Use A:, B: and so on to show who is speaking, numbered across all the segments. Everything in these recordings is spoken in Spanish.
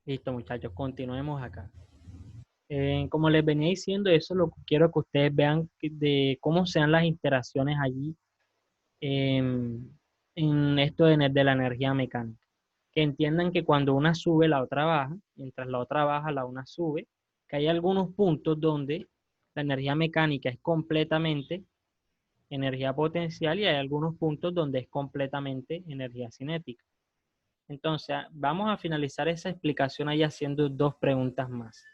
A: Listo, muchachos, continuemos acá. Como les venía diciendo, eso lo que quiero que ustedes vean de cómo sean las interacciones allí en esto de la energía mecánica. Que entiendan que cuando una sube, la otra baja, mientras la otra baja, la una sube, que hay algunos puntos donde la energía mecánica es completamente energía potencial y hay algunos puntos donde es completamente energía cinética. Entonces, vamos a finalizar esa explicación ahí haciendo dos preguntas más.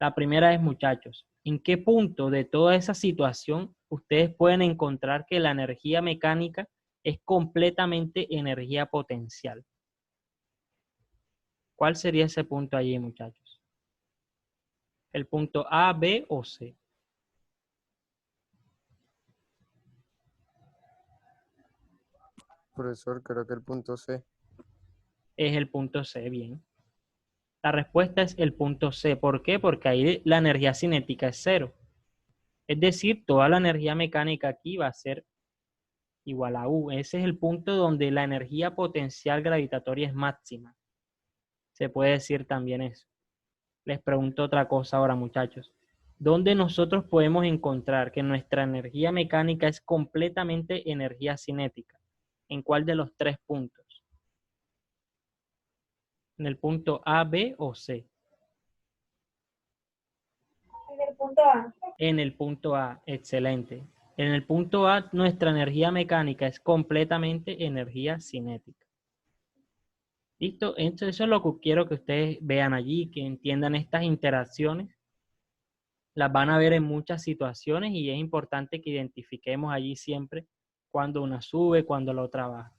A: La primera es, muchachos, ¿en qué punto de toda esa situación ustedes pueden encontrar que la energía mecánica es completamente energía potencial? ¿Cuál sería ese punto allí, muchachos? ¿El punto A, B o C?
B: Profesor, creo que el punto C.
A: Es el punto C, bien. La respuesta es el punto C. ¿Por qué? Porque ahí la energía cinética es cero. Es decir, toda la energía mecánica aquí va a ser igual a U. Ese es el punto donde la energía potencial gravitatoria es máxima. Se puede decir también eso. Les pregunto otra cosa ahora, muchachos. ¿Dónde nosotros podemos encontrar que nuestra energía mecánica es completamente energía cinética? ¿En cuál de los tres puntos? ¿En el punto A, B o C?
C: En el punto A.
A: En el punto A, excelente. En el punto A, nuestra energía mecánica es completamente energía cinética. ¿Listo? Entonces, eso es lo que quiero que ustedes vean allí, que entiendan estas interacciones. Las van a ver en muchas situaciones y es importante que identifiquemos allí siempre cuando una sube, cuando la otra baja.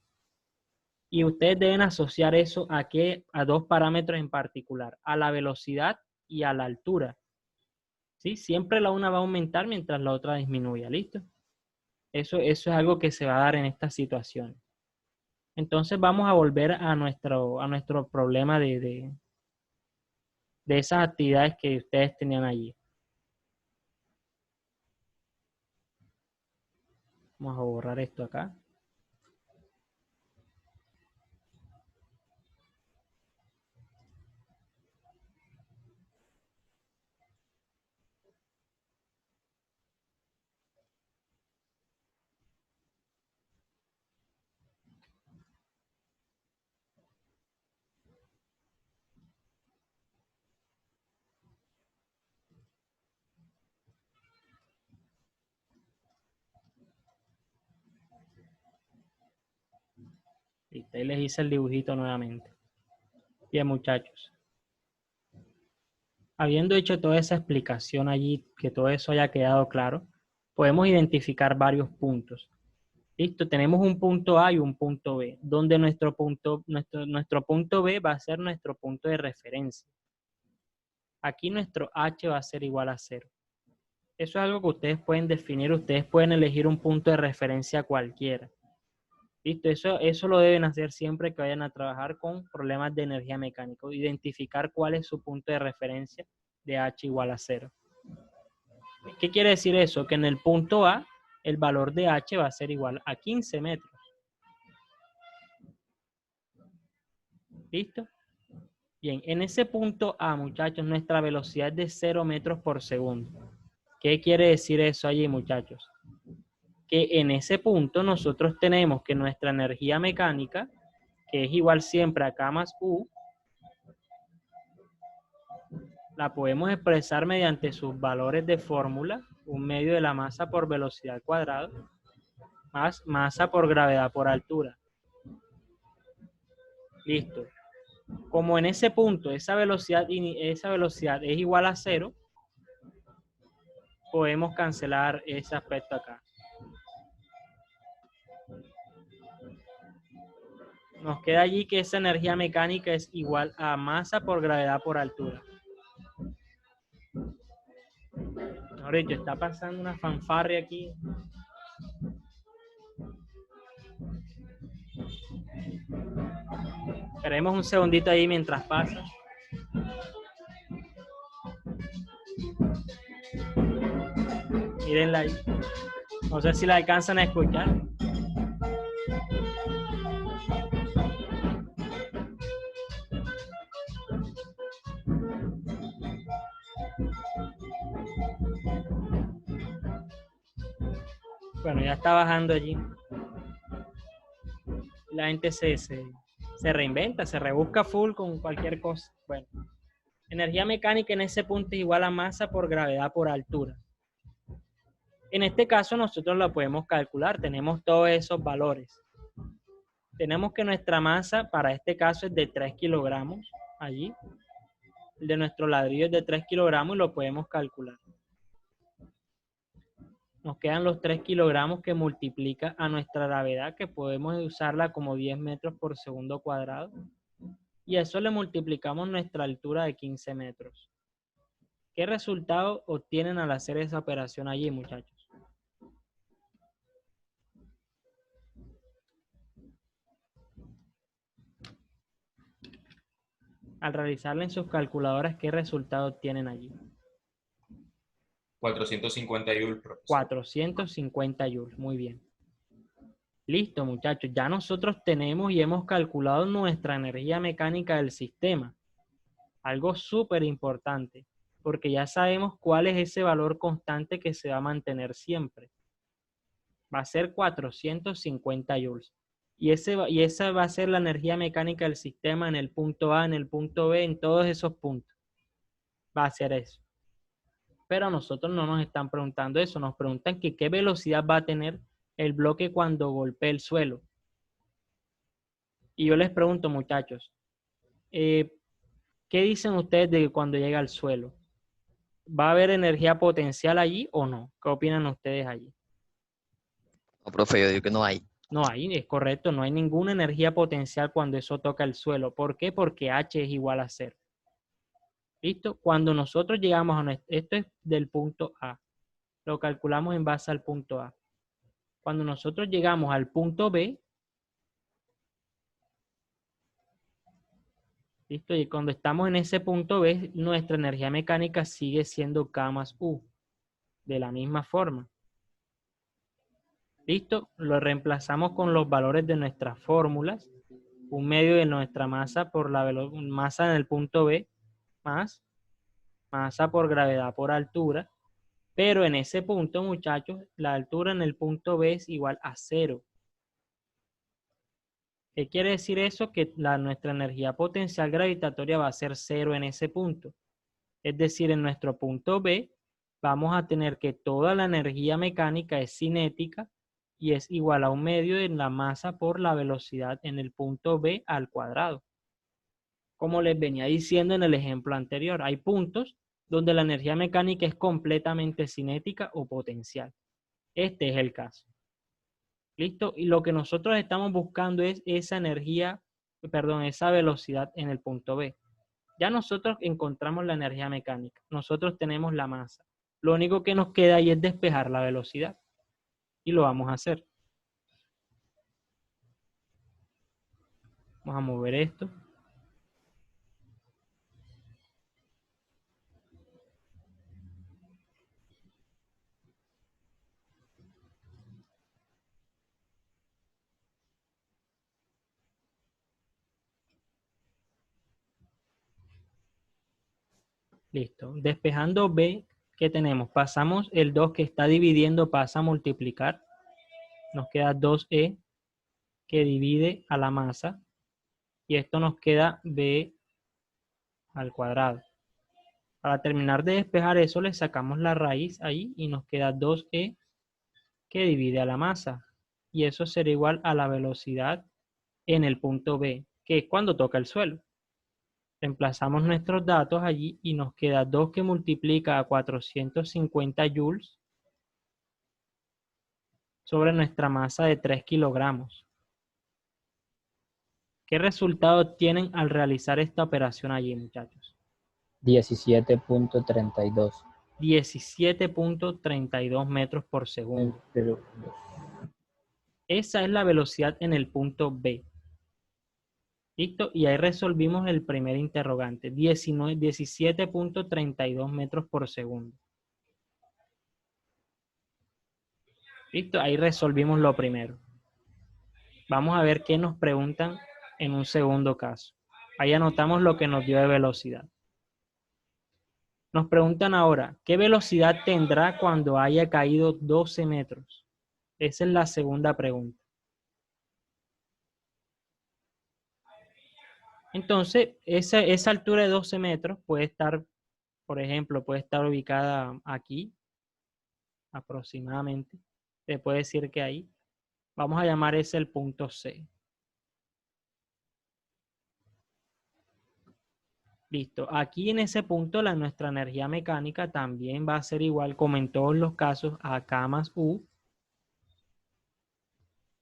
A: Y ustedes deben asociar eso a qué, a dos parámetros en particular, a la velocidad y a la altura. ¿Sí? Siempre la una va a aumentar mientras la otra disminuya, ¿listo? Eso es algo que se va a dar en estas situaciones. Entonces vamos a volver a nuestro problema de esas actividades que ustedes tenían allí. Vamos a borrar esto acá. Listo, ahí les hice el dibujito nuevamente. Bien, muchachos. Habiendo hecho toda esa explicación allí, que todo eso haya quedado claro, podemos identificar varios puntos. Listo, tenemos un punto A y un punto B, donde nuestro punto B va a ser nuestro punto de referencia. Aquí nuestro H va a ser igual a 0. Eso es algo que ustedes pueden definir, ustedes pueden elegir un punto de referencia cualquiera. Listo, eso lo deben hacer siempre que vayan a trabajar con problemas de energía mecánica, identificar cuál es su punto de referencia de H igual a 0. ¿Qué quiere decir eso? Que en el punto A, el valor de H va a ser igual a 15 metros. ¿Listo? Bien, en ese punto A, muchachos, nuestra velocidad es de 0 metros por segundo. ¿Qué quiere decir eso allí, muchachos? Que en ese punto nosotros tenemos que nuestra energía mecánica, que es igual siempre a K más U, la podemos expresar mediante sus valores de fórmula, un medio de la masa por velocidad al cuadrado, más masa por gravedad por altura. Listo. Como en ese punto esa velocidad es igual a 0, podemos cancelar ese aspecto acá. Nos queda allí que esa energía mecánica es igual a masa por gravedad por altura. Ahorita está pasando una fanfarria aquí. Esperemos un segundito ahí mientras pasa. Mírenla ahí. No sé si la alcanzan a escuchar. Bueno, ya está bajando allí. La gente se reinventa, se rebusca full con cualquier cosa. Bueno, energía mecánica en ese punto es igual a masa por gravedad por altura. En este caso nosotros la podemos calcular, tenemos todos esos valores. Tenemos que nuestra masa para este caso es de 3 kilogramos allí. El de nuestro ladrillo es de 3 kilogramos y lo podemos calcular. Nos quedan los 3 kilogramos que multiplica a nuestra gravedad, que podemos usarla como 10 metros por segundo cuadrado. Y a eso le multiplicamos nuestra altura de 15 metros. ¿Qué resultado obtienen al hacer esa operación allí, muchachos? Al realizarla en sus calculadoras, ¿qué resultado obtienen allí?
B: 450 joules, profesor.
A: 450 joules, muy bien. Listo, muchachos, ya nosotros tenemos y hemos calculado nuestra energía mecánica del sistema. Algo súper importante, porque ya sabemos cuál es ese valor constante que se va a mantener siempre. Va a ser 450 joules. Y esa va a ser la energía mecánica del sistema en el punto A, en el punto B, en todos esos puntos. Va a ser eso. Pero a nosotros no nos están preguntando eso, nos preguntan que qué velocidad va a tener el bloque cuando golpee el suelo. Y yo les pregunto, muchachos, ¿qué dicen ustedes de cuando llega al suelo? ¿Va a haber energía potencial allí o no? ¿Qué opinan ustedes allí?
D: No, profe, yo digo que no hay.
A: No hay, es correcto, no hay ninguna energía potencial cuando eso toca el suelo. ¿Por qué? Porque H es igual a 0. ¿Listo? Cuando nosotros llegamos a esto es del punto A. Lo calculamos en base al punto A. Cuando nosotros llegamos al punto B, ¿listo? Y cuando estamos en ese punto B, nuestra energía mecánica sigue siendo K más U. De la misma forma. ¿Listo? Lo reemplazamos con los valores de nuestras fórmulas. Un medio de nuestra masa por la masa en el punto B más masa por gravedad por altura. Pero en ese punto, muchachos, la altura en el punto B es igual a 0. ¿Qué quiere decir eso? Que nuestra energía potencial gravitatoria va a ser 0 en ese punto. Es decir, en nuestro punto B vamos a tener que toda la energía mecánica es cinética y es igual a un medio de la masa por la velocidad en el punto B al cuadrado. Como les venía diciendo en el ejemplo anterior, hay puntos donde la energía mecánica es completamente cinética o potencial. Este es el caso. ¿Listo? Y lo que nosotros estamos buscando es esa esa velocidad en el punto B. Ya nosotros encontramos la energía mecánica. Nosotros tenemos la masa. Lo único que nos queda ahí es despejar la velocidad. Y lo vamos a hacer. Vamos a mover esto. Listo. Despejando B, ¿qué tenemos? Pasamos el 2 que está dividiendo, pasa a multiplicar. Nos queda 2E que divide a la masa. Y esto nos queda B al cuadrado. Para terminar de despejar eso, le sacamos la raíz ahí y nos queda 2E que divide a la masa. Y eso será igual a la velocidad en el punto B, que es cuando toca el suelo. Reemplazamos nuestros datos allí y nos queda 2 que multiplica a 450 joules sobre nuestra masa de 3 kilogramos. ¿Qué resultado obtienen al realizar esta operación allí, muchachos?
E: 17.32.
A: 17.32 metros por segundo. Esa es la velocidad en el punto B. ¿Listo? Y ahí resolvimos el primer interrogante. 17.32 metros por segundo. ¿Listo? Ahí resolvimos lo primero. Vamos a ver qué nos preguntan en un segundo caso. Ahí anotamos lo que nos dio de velocidad. Nos preguntan ahora, ¿qué velocidad tendrá cuando haya caído 12 metros? Esa es la segunda pregunta. Entonces, esa altura de 12 metros puede estar, por ejemplo, puede estar ubicada aquí, aproximadamente. Se puede decir que ahí. Vamos a llamar ese el punto C. Listo. Aquí en ese punto nuestra energía mecánica también va a ser igual, como en todos los casos, a K más U.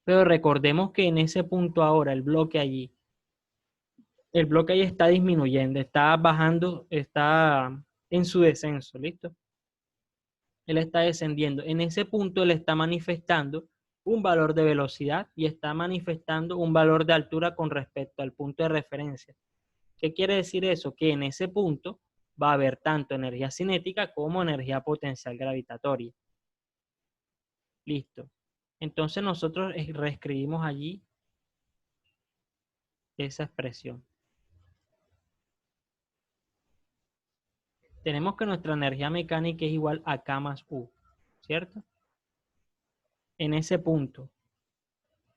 A: Pero recordemos que en ese punto ahora, el bloque allí está disminuyendo, está bajando, está en su descenso, ¿listo? Él está descendiendo. En ese punto él está manifestando un valor de velocidad y está manifestando un valor de altura con respecto al punto de referencia. ¿Qué quiere decir eso? Que en ese punto va a haber tanto energía cinética como energía potencial gravitatoria. Listo. Entonces nosotros reescribimos allí esa expresión. Tenemos que nuestra energía mecánica es igual a K más U, ¿cierto? En ese punto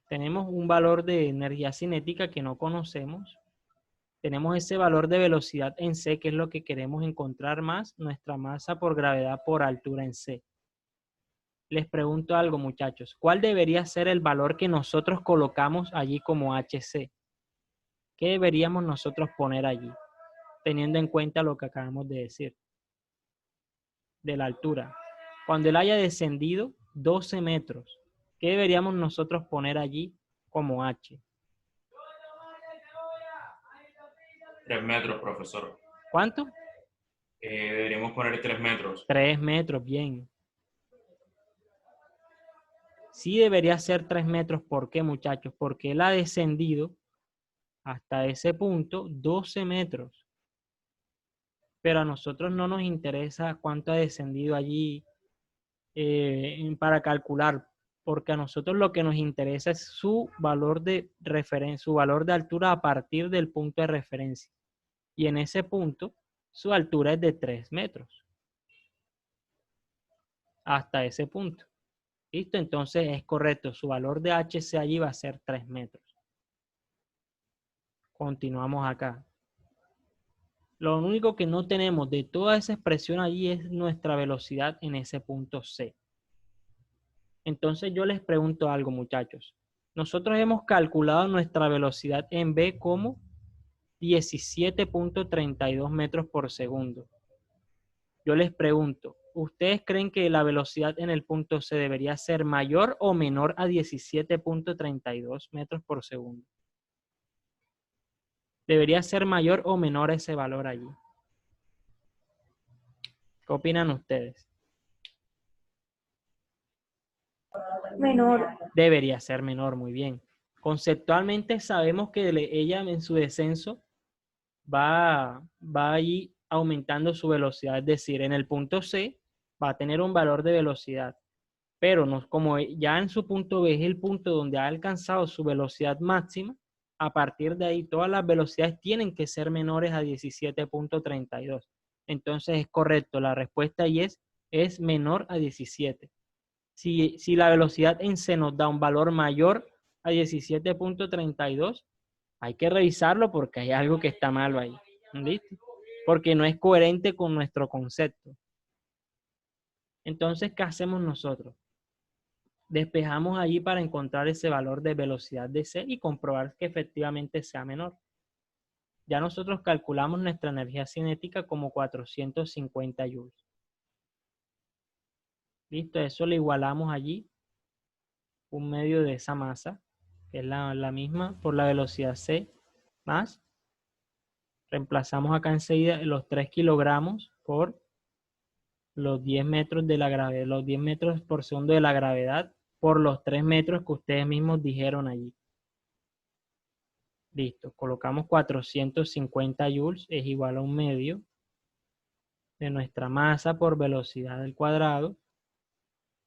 A: tenemos un valor de energía cinética que no conocemos. Tenemos ese valor de velocidad en C, que es lo que queremos encontrar más, nuestra masa por gravedad por altura en C. Les pregunto algo, muchachos. ¿Cuál debería ser el valor que nosotros colocamos allí como HC? ¿Qué deberíamos nosotros poner allí? Teniendo en cuenta lo que acabamos de decir. De la altura. Cuando él haya descendido 12 metros, ¿qué deberíamos nosotros poner allí como H?
B: 3 metros, profesor.
A: ¿Cuánto?
B: Deberíamos poner 3 metros.
A: 3 metros, bien. Sí debería ser 3 metros. ¿Por qué, muchachos? Porque él ha descendido hasta ese punto 12 metros. Pero a nosotros no nos interesa cuánto ha descendido allí para calcular, porque a nosotros lo que nos interesa es su valor de referencia, su valor de altura a partir del punto de referencia. Y en ese punto, su altura es de 3 metros. Hasta ese punto. ¿Listo? Entonces es correcto. Su valor de HC allí va a ser 3 metros. Continuamos acá. Lo único que no tenemos de toda esa expresión allí es nuestra velocidad en ese punto C. Entonces yo les pregunto algo, muchachos. Nosotros hemos calculado nuestra velocidad en B como 17.32 metros por segundo. Yo les pregunto, ¿ustedes creen que la velocidad en el punto C debería ser mayor o menor a 17.32 metros por segundo? ¿Debería ser mayor o menor ese valor allí? ¿Qué opinan ustedes?
C: Menor.
A: Debería ser menor, muy bien. Conceptualmente sabemos que ella en su descenso va ahí aumentando su velocidad, es decir, en el punto C va a tener un valor de velocidad, pero como ya en su punto B es el punto donde ha alcanzado su velocidad máxima, a partir de ahí todas las velocidades tienen que ser menores a 17.32. Entonces es correcto, la respuesta ahí es menor a 17. Si la velocidad en C nos da un valor mayor a 17.32, hay que revisarlo porque hay algo que está malo ahí. ¿Listo? Porque no es coherente con nuestro concepto. Entonces, ¿qué hacemos nosotros? Despejamos allí para encontrar ese valor de velocidad de C y comprobar que efectivamente sea menor. Ya nosotros calculamos nuestra energía cinética como 450 joules. Listo, eso le igualamos allí un medio de esa masa, que es la misma por la velocidad C, más, reemplazamos acá enseguida los 3 kilogramos por los 10 metros de la gravedad, los 10 metros por segundo de la gravedad por los 3 metros que ustedes mismos dijeron allí. Listo, colocamos 450 joules es igual a un medio de nuestra masa por velocidad al cuadrado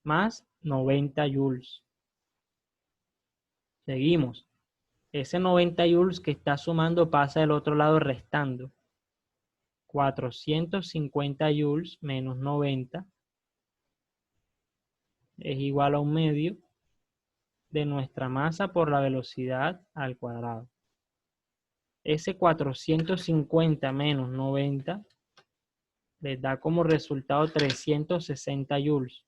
A: más 90 joules. Seguimos. Ese 90 joules que está sumando pasa del otro lado restando. 450 joules menos 90 es igual a un medio de nuestra masa por la velocidad al cuadrado. Ese 450 menos 90 les da como resultado 360 joules.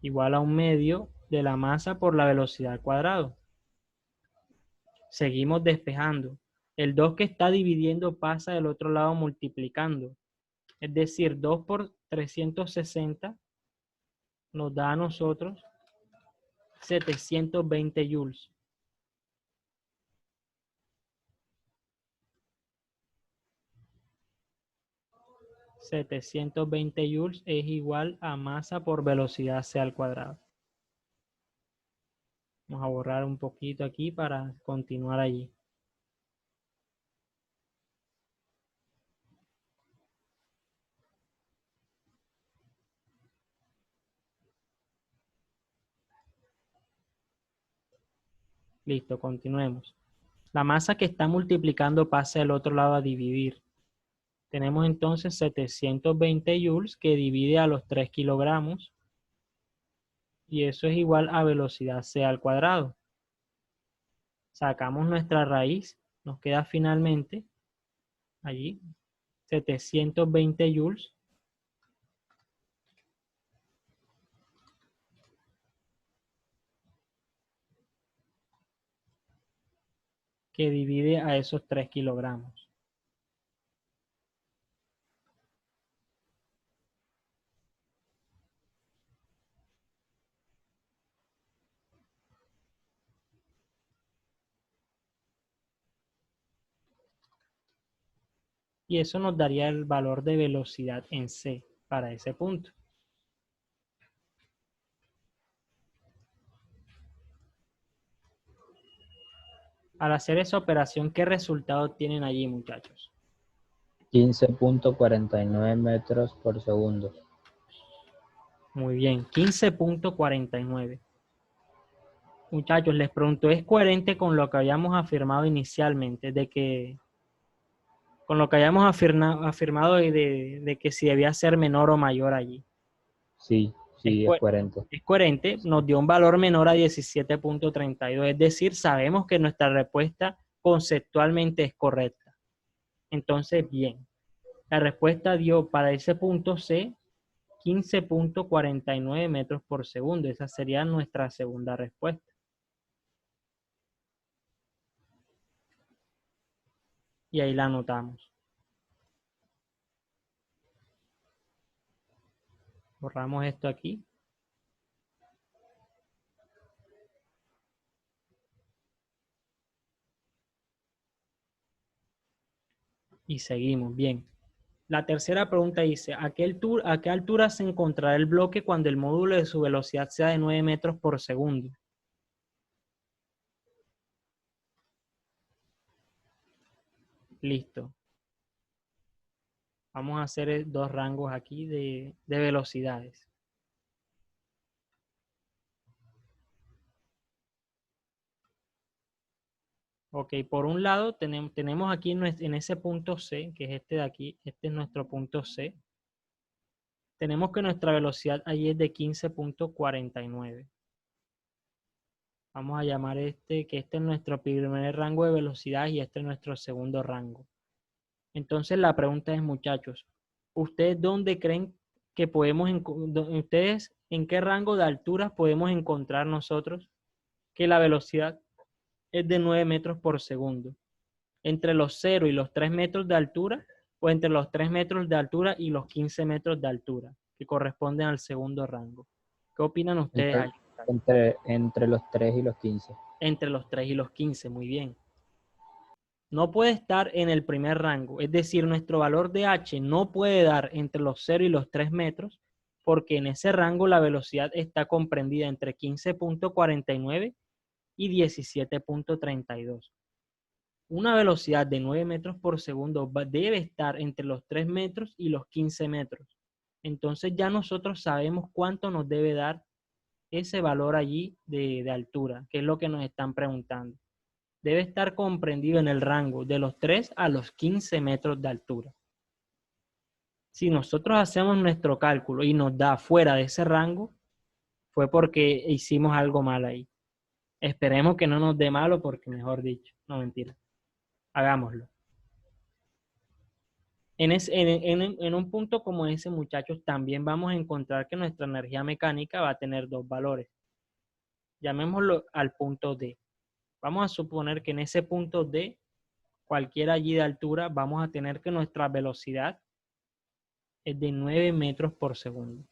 A: Igual a 1/2 de la masa por la velocidad al cuadrado. Seguimos despejando. El 2 que está dividiendo pasa del otro lado multiplicando. Es decir, 2 por 360 nos da a nosotros 720 joules. $720 joules es igual a masa por velocidad c al cuadrado. Vamos a borrar un poquito aquí para continuar allí. Listo, continuemos. La masa que está multiplicando pasa del otro lado a dividir. Tenemos entonces 720 joules que divide a los 3 kilogramos. Y eso es igual a velocidad c al cuadrado. Sacamos nuestra raíz. Nos queda finalmente allí 720 joules. Que divide a esos 3 kilogramos. Y eso nos daría el valor de velocidad en C para ese punto. Al hacer esa operación, ¿qué resultado tienen allí, muchachos?
E: 15.49 metros por segundo.
A: Muy bien, 15.49. Muchachos, les pregunto, ¿es coherente con lo que habíamos afirmado inicialmente? Con lo que habíamos afirmado de que si debía ser menor o mayor allí.
E: Sí, es coherente.
A: Es coherente, nos dio un valor menor a 17.32, es decir, sabemos que nuestra respuesta conceptualmente es correcta. Entonces, bien, la respuesta dio para ese punto C 15.49 metros por segundo. Esa sería nuestra segunda respuesta. Y ahí la anotamos. Borramos esto aquí. Y seguimos, bien. La tercera pregunta dice, ¿a qué altura se encontrará el bloque cuando el módulo de su velocidad sea de 9 metros por segundo? Listo. Vamos a hacer dos rangos aquí de velocidades. Ok, por un lado tenemos aquí en ese punto C, que es este de aquí, este es nuestro punto C. Tenemos que nuestra velocidad allí es de 15.49. Vamos a llamar que este es nuestro primer rango de velocidad y este es nuestro segundo rango. Entonces la pregunta es, muchachos, ¿ustedes dónde creen que ustedes en qué rango de alturas podemos encontrar nosotros que la velocidad es de 9 metros por segundo? ¿Entre los 0 y los 3 metros de altura o entre los 3 metros de altura y los 15 metros de altura, que corresponden al segundo rango? ¿Qué opinan ustedes?
E: Entre los 3 y los 15.
A: Entre los 3 y los 15, muy bien. No puede estar en el primer rango, es decir, nuestro valor de H no puede dar entre los 0 y los 3 metros, porque en ese rango la velocidad está comprendida entre 15.49 y 17.32. Una velocidad de 9 metros por segundo debe estar entre los 3 metros y los 15 metros. Entonces ya nosotros sabemos cuánto nos debe dar ese valor allí de altura, que es lo que nos están preguntando. Debe estar comprendido en el rango de los 3 a los 15 metros de altura. Si nosotros hacemos nuestro cálculo y nos da fuera de ese rango, fue porque hicimos algo mal ahí. Esperemos que no nos dé malo porque, mejor dicho, no, mentira. Hagámoslo. En un punto como ese, muchachos, también vamos a encontrar que nuestra energía mecánica va a tener dos valores. Llamémoslo al punto D. Vamos a suponer que en ese punto D, cualquiera allí de altura, vamos a tener que nuestra velocidad es de 9 metros por segundo.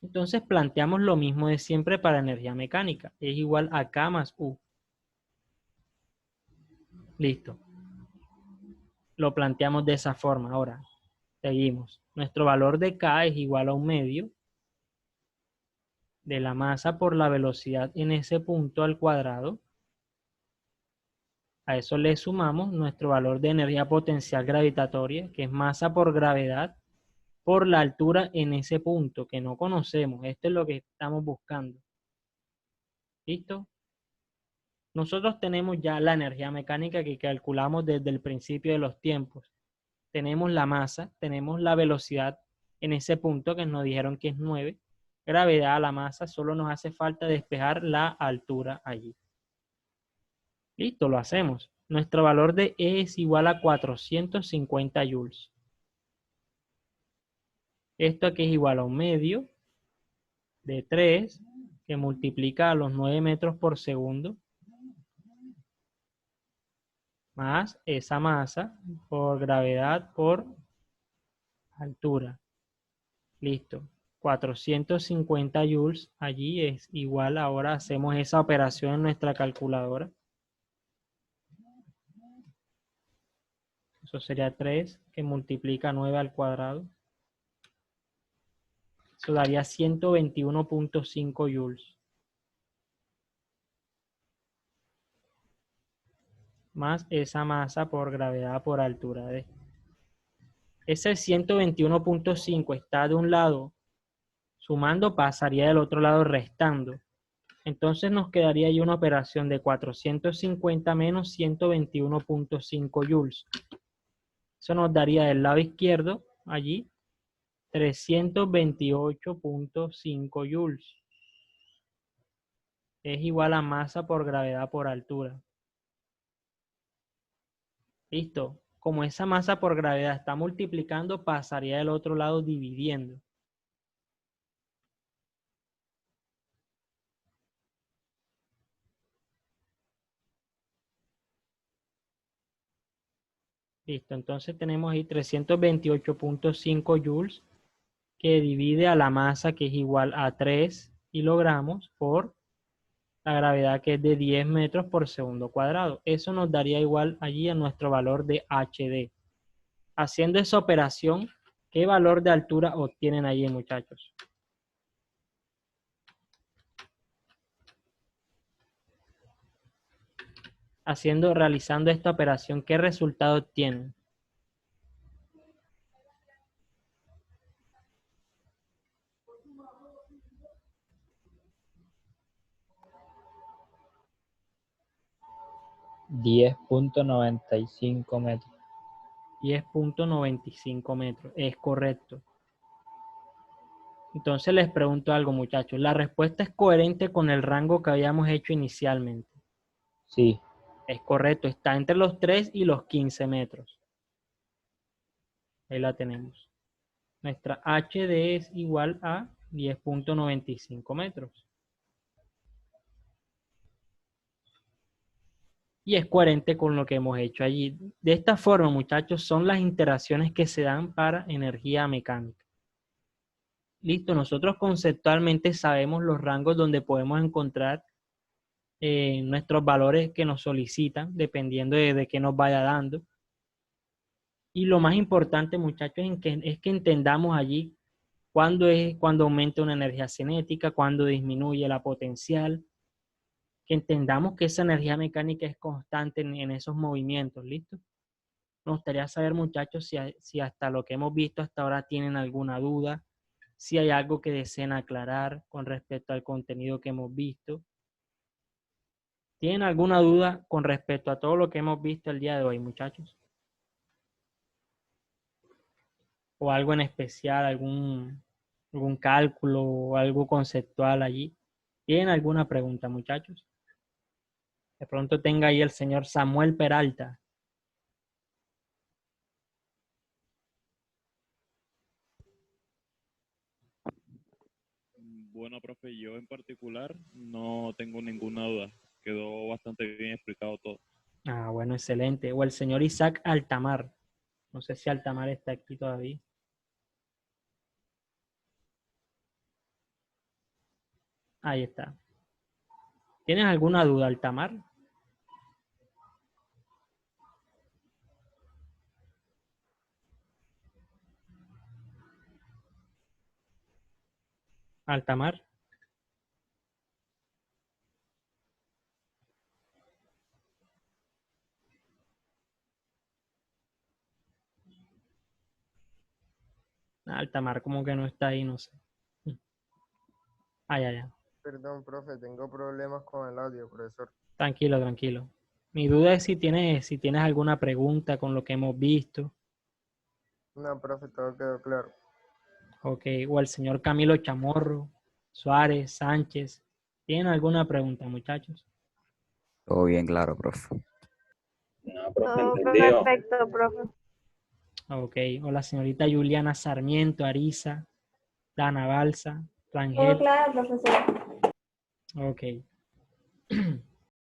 A: Entonces planteamos lo mismo de siempre para energía mecánica. Es igual a K más U. Listo. Lo planteamos de esa forma. Ahora, seguimos. Nuestro valor de K es igual a 1/2 de la masa por la velocidad en ese punto al cuadrado. A eso le sumamos nuestro valor de energía potencial gravitatoria, que es masa por gravedad, por la altura en ese punto que no conocemos. Esto es lo que estamos buscando. ¿Listo? Nosotros tenemos ya la energía mecánica que calculamos desde el principio de los tiempos. Tenemos la masa, tenemos la velocidad en ese punto que nos dijeron que es 9. Gravedad a la masa, solo nos hace falta despejar la altura allí. Listo, lo hacemos. Nuestro valor de E es igual a 450 joules. Esto aquí es igual a 1/2 de 3, que multiplica a los 9 metros por segundo, más esa masa por gravedad por altura. Listo. 450 joules allí es igual, ahora hacemos esa operación en nuestra calculadora. Eso sería 3 que multiplica 9 al cuadrado. Eso daría 121.5 joules. Más esa masa por gravedad por altura. Ese 121.5 está de un lado sumando, pasaría del otro lado restando. Entonces nos quedaría ahí una operación de 450 menos 121.5 joules. Eso nos daría del lado izquierdo, allí, 328.5 joules. Es igual a masa por gravedad por altura. Listo. Como esa masa por gravedad está multiplicando, pasaría del otro lado dividiendo. Listo, entonces tenemos ahí 328.5 joules que divide a la masa que es igual a 3 kilogramos por la gravedad que es de 10 metros por segundo cuadrado. Eso nos daría igual allí a nuestro valor de HD. Haciendo esa operación, ¿qué valor de altura obtienen allí, muchachos? Realizando esta operación, ¿qué resultado obtienen?
E: $10.95 metros.
A: 10.95 metros, es correcto. Entonces les pregunto algo, muchachos. ¿La respuesta es coherente con el rango que habíamos hecho inicialmente?
E: Sí.
A: Es correcto, está entre los 3 y los 15 metros. Ahí la tenemos. Nuestra HD es igual a 10.95 metros. Y es coherente con lo que hemos hecho allí. De esta forma, muchachos, son las interacciones que se dan para energía mecánica. Listo, nosotros conceptualmente sabemos los rangos donde podemos encontrar nuestros valores que nos solicitan, dependiendo de qué nos vaya dando. Y lo más importante, muchachos, es que entendamos allí cuándo aumenta una energía cinética, cuándo disminuye la potencial, que entendamos que esa energía mecánica es constante en esos movimientos, ¿listo? Me gustaría saber, muchachos, si hasta lo que hemos visto hasta ahora tienen alguna duda, si hay algo que deseen aclarar con respecto al contenido que hemos visto. ¿Tienen alguna duda con respecto a todo lo que hemos visto el día de hoy, muchachos? o algo en especial, algún cálculo o algo conceptual allí. ¿Tienen alguna pregunta, muchachos? De pronto tenga ahí el señor Samuel Peralta.
F: Bueno, profe, yo en particular no tengo ninguna duda. Quedó bastante bien explicado todo.
A: Ah, bueno, excelente. O el señor Isaac Altamar. No sé si Altamar está aquí todavía. Ahí está. ¿Tienes alguna duda, Altamar? Altamar. Altamar como que no está ahí, no sé. Ah, ya, ya.
G: Perdón, profe, tengo problemas con el audio, profesor.
A: Tranquilo, tranquilo. Mi duda es si tienes alguna pregunta con lo que hemos visto.
G: No, profe, todo quedó claro.
A: Ok, o el señor Camilo Chamorro, Suárez, Sánchez. ¿Tienen alguna pregunta, muchachos?
H: Todo bien claro, profe.
I: No, profe,
C: Todo
I: entendido.
C: perfecto, profe.
A: Ok, o la señorita Juliana Sarmiento, Ariza, Dana Balsa,
C: Todo
A: Rangel.
C: claro, profesor.
A: Ok.